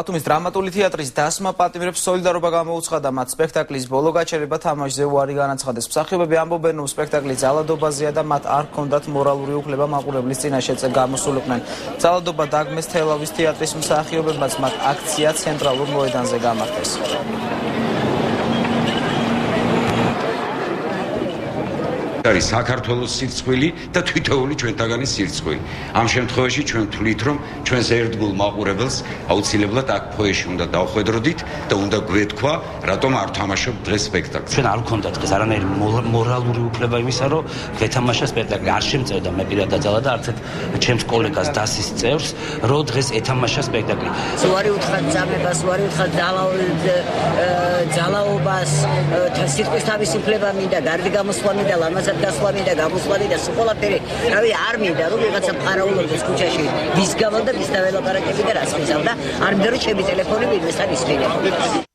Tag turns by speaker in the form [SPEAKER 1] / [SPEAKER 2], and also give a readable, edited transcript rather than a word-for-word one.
[SPEAKER 1] ბათუმის დრამატული თეატრის დასმა პატიმრებს სოლიდარობა გამოუცხადა მათ სპექტაკლის ბოლო გაჩერება თამაშზე უარი განაცხადეს. მსახიობები ამბობენ, რომ სპექტაკლი ძალადობაზეა და მათ არ ჰქონდათ მორალური უფლება მაყურებლის წინაშე გამოსულიყვნენ. ძალადობა დაგმეს თელავის თეატრის მსახიობებმაც, მათ აქცია ცენტრალურ მოედანზე გამართეს.
[SPEAKER 2] არის საქართველოს სირცხვილი და თვითეული ჩვენთაგანი სირცხვილი. ამ შემთხვევაში ჩვენ ვთვლით, რომ ჩვენს ერთგულ მაყურებელს აუცილებლად აქ ფოეში უნდა დავხვედროდით და უნდა გვეთქვა, რატომ არ თამაშობ დღეს სპექტაკლს.
[SPEAKER 3] ჩვენ არ ვქონდა დღეს არანაირი მორალური უფლება იმისა, რომ გეთამაშა სპექტაკლი. არ შემწევდა მე პირადად ძალა და არც ჩემს კოლეგას დასის წევრს, რომ დღეს ეთამაშა სპექტაკლი.
[SPEAKER 4] უარი უთხრა ძამებას, უარი უთხრა ძალაობას, სიტყვის თავისუფლება მინდა, გარდი გამოსვლა მინდა, ლამაზად გასვლა მინდა, გამოსვლა მინდა, ყველაფერი, რავი, არ მინდა, რომ ვიღაცა მყარაულობდეს ქუჩაში, ვის გამო და ვის დაველაპარაკები და რას მიზავ და არ მინდა, რომ ჩემი ტელეფონი ვინმესთან ისმინე.